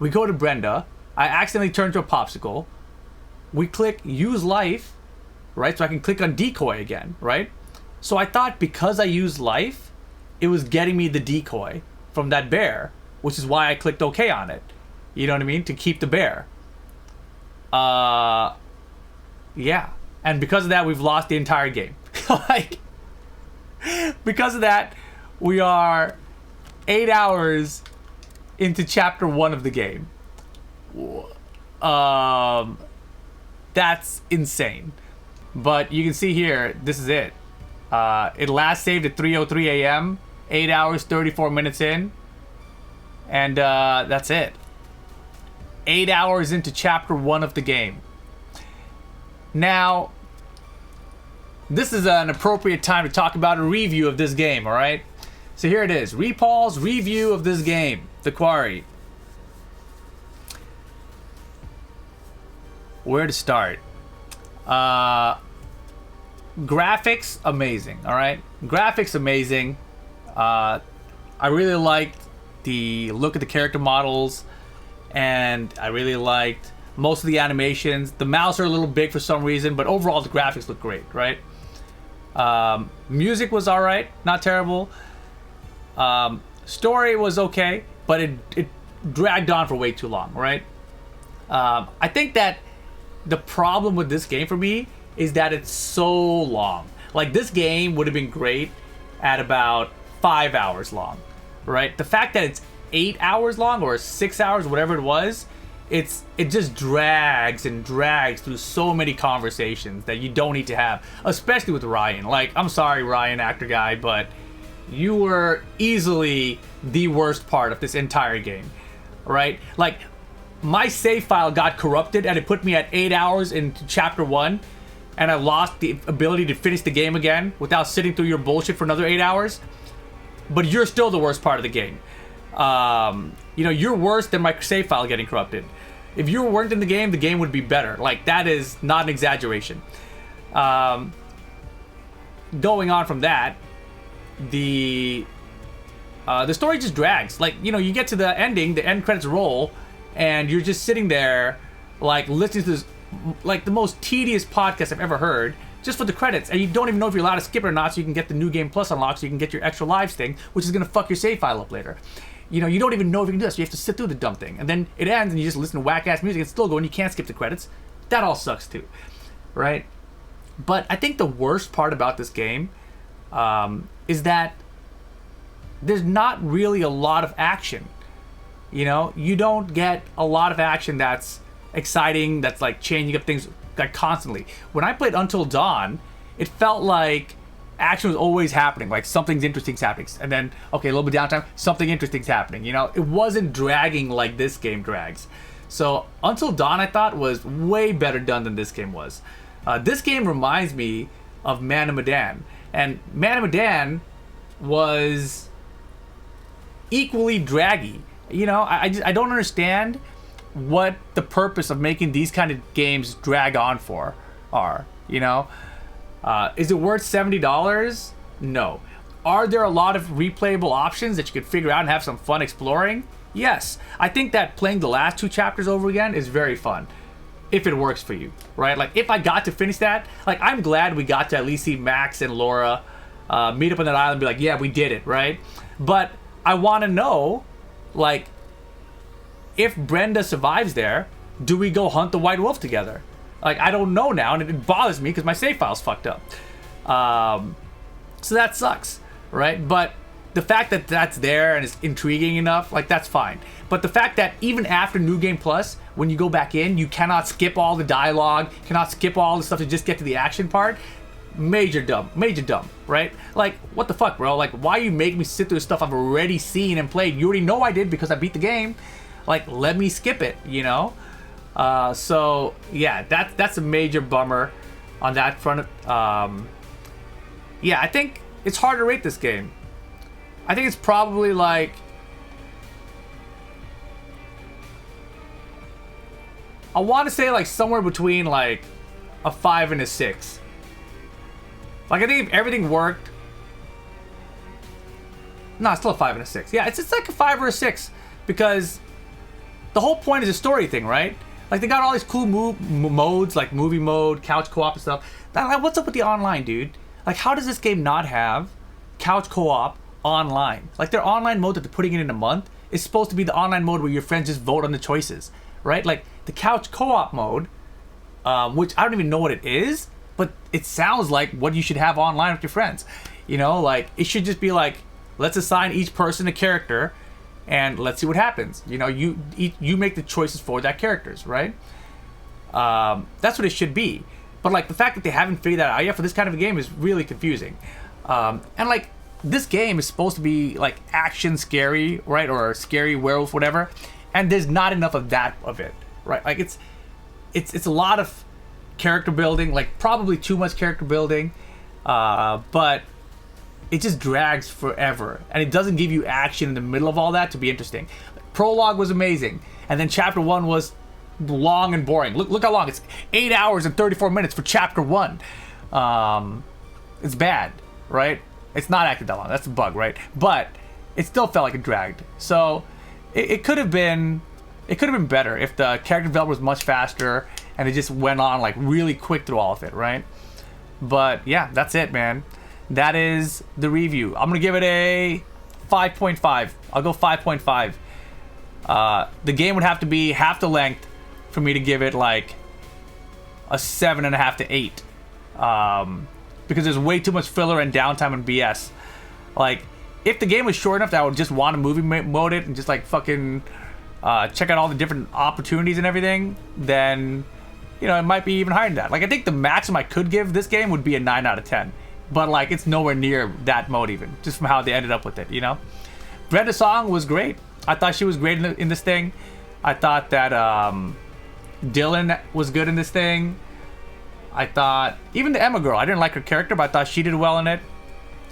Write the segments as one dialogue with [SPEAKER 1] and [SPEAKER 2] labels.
[SPEAKER 1] We go to Brenda. I accidentally turn to a popsicle. We click use life, right? So I can click on decoy again, right? So I thought because I used life, it was getting me the decoy from that bear, which is why I clicked OK on it. You know what I mean? To keep the bear. Yeah. And because of that, we've lost the entire game. Like, because of that, we are 8 hours into chapter 1 of the game. That's insane. But you can see here, this is it. It last saved at 3:03 a.m. 8 hours 34 minutes in, and that's it. 8 hours into chapter 1 of the game. Now, this is an appropriate time to talk about a review of this game, alright? So here it is, Reepal's review of this game, The Quarry. Where to start? Graphics, amazing, alright? Graphics, amazing. I really liked the look at the character models, and I really liked most of the animations. The mouths are a little big for some reason, but overall the graphics look great, right? Music was alright, not terrible. Story was okay, but it dragged on for way too long, right? I think that the problem with this game for me is that it's so long. Like, this game would have been great at about 5 hours long, right? The fact that it's 8 hours long or 6 hours, whatever it was, it just drags and drags through so many conversations that you don't need to have, especially with Ryan. Like, I'm sorry, Ryan, actor guy, but you were easily the worst part of this entire game, right? Like, my save file got corrupted and it put me at 8 hours into chapter 1, and I lost the ability to finish the game again without sitting through your bullshit for another 8 hours. But you're still the worst part of the game. You know, you're worse than my save file getting corrupted. If you weren't in the game would be better. Like, that is not an exaggeration. Going on from that, the story just drags. Like, you know, you get to the ending, the end credits roll, and you're just sitting there, like, listening to this, like, the most tedious podcast I've ever heard, just for the credits, and you don't even know if you're allowed to skip it or not, so you can get the new game plus unlocked, so you can get your extra lives thing, which is gonna fuck your save file up later. You know, you don't even know if you can do this, so you have to sit through the dumb thing, and then it ends, and you just listen to whack-ass music, and still go, and you can't skip the credits. That all sucks too, right? But I think the worst part about this game is that there's not really a lot of action. You know, you don't get a lot of action that's exciting, that's like changing up things like constantly. When I played Until Dawn, it felt like action was always happening, like something's interesting's happening, and then okay, a little bit downtime, something interesting's happening. You know, it wasn't dragging like this game drags. So Until Dawn, I thought, was way better done than this game was. This game reminds me of Man of Medan, and Man of Medan was equally draggy. You know, I don't understand what the purpose of making these kind of games drag on for are. You know, is it worth $70? No. Are there a lot of replayable options that you could figure out and have some fun exploring? Yes. I think that playing the last 2 chapters over again is very fun, if it works for you, right? Like, if I got to finish that, like, I'm glad we got to at least see Max and Laura meet up on that island and be like, yeah, we did it, right? But I want to know, like, if Brenda survives there, do we go hunt the white wolf together? Like, I don't know now, and it bothers me because my save file's fucked up. So that sucks, right? But the fact that that's there and it's intriguing enough, like, that's fine. But the fact that even after New Game Plus, when you go back in, you cannot skip all the dialogue, cannot skip all the stuff to just get to the action part, major dumb, right? Like, what the fuck, bro? Like, why you make me sit through stuff I've already seen and played? You already know I did because I beat the game. Like, let me skip it, you know? So yeah, that's a major bummer on that front. Yeah, I think it's hard to rate this game. I think it's probably like, I want to say like somewhere between like a 5 and a 6. Like, I think if everything worked, no, it's still a 5 and a 6. Yeah, it's like a 5 or a 6 because the whole point is a story thing, right? Like they got all these cool modes, like movie mode, couch co-op and stuff. Like, what's up with the online, dude? Like, how does this game not have couch co-op online? Like their online mode that they're putting in a month is supposed to be the online mode where your friends just vote on the choices, right? Like the couch co-op mode, which I don't even know what it is, but it sounds like what you should have online with your friends. You know, like it should just be like, let's assign each person a character and let's see what happens. You know, you make the choices for that characters, right? That's what it should be. But like the fact that they haven't figured that out yet for this kind of a game is really confusing. And like this game is supposed to be like action scary, right? Or scary werewolf, whatever. And there's not enough of that of it, right? Like it's a lot of character building, like probably too much character building, but it just drags forever, and it doesn't give you action in the middle of all that to be interesting. Prologue was amazing, and then chapter 1 was long and boring. Look how long. It's 8 hours and 34 minutes for chapter 1. It's bad, right? It's not acting that long. That's a bug, right? But it still felt like it dragged. So it could have been better if the character development was much faster and it just went on like really quick through all of it, right? But yeah, that's it, man. That is the review. I'm gonna give it a 5.5. I'll go 5.5. The game would have to be half the length for me to give it like a 7.5 to 8. Because there's way too much filler and downtime and BS. Like, if the game was short enough that I would just want to movie mode it and just like fucking check out all the different opportunities and everything, then, you know, it might be even higher than that. Like, I think the maximum I could give this game would be a 9 out of 10. But like, it's nowhere near that mode even, just from how they ended up with it, you know? Brenda Song was great. I thought she was great in this thing. I thought that Dylan was good in this thing. I thought, even the Emma girl, I didn't like her character, but I thought she did well in it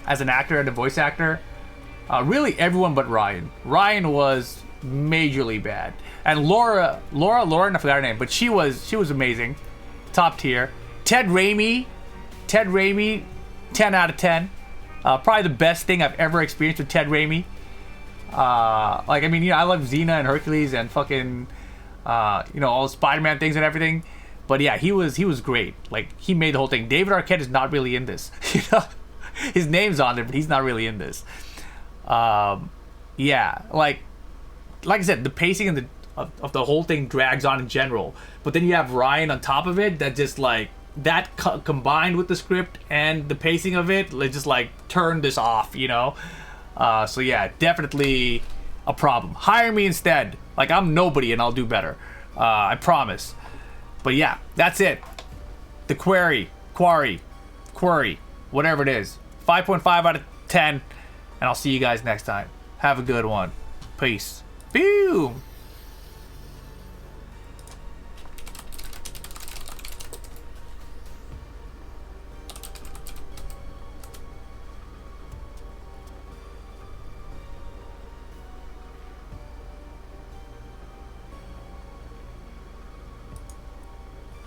[SPEAKER 1] as an actor and a voice actor. Really everyone but Ryan. Ryan was majorly bad. And Lauren, I forgot her name, but she was amazing. Top tier. Ted Raimi, 10 out of 10. Probably the best thing I've ever experienced with Ted Raimi. Like, I mean, you know, I love Xena and Hercules and fucking, you know, all the Spider-Man things and everything. But yeah, he was great. Like, he made the whole thing. David Arquette is not really in this. You know, his name's on there, but he's not really in this. Yeah, like I said, the pacing of the whole thing drags on in general. But then you have Ryan on top of it that just like, that combined with the script and the pacing of it, just like turned this off, you know? So yeah, definitely a problem. Hire me instead. Like, I'm nobody and I'll do better. I promise. But yeah, that's it. The quarry, whatever it is. 5.5 out of 10. And I'll see you guys next time. Have a good one. Peace. Boom.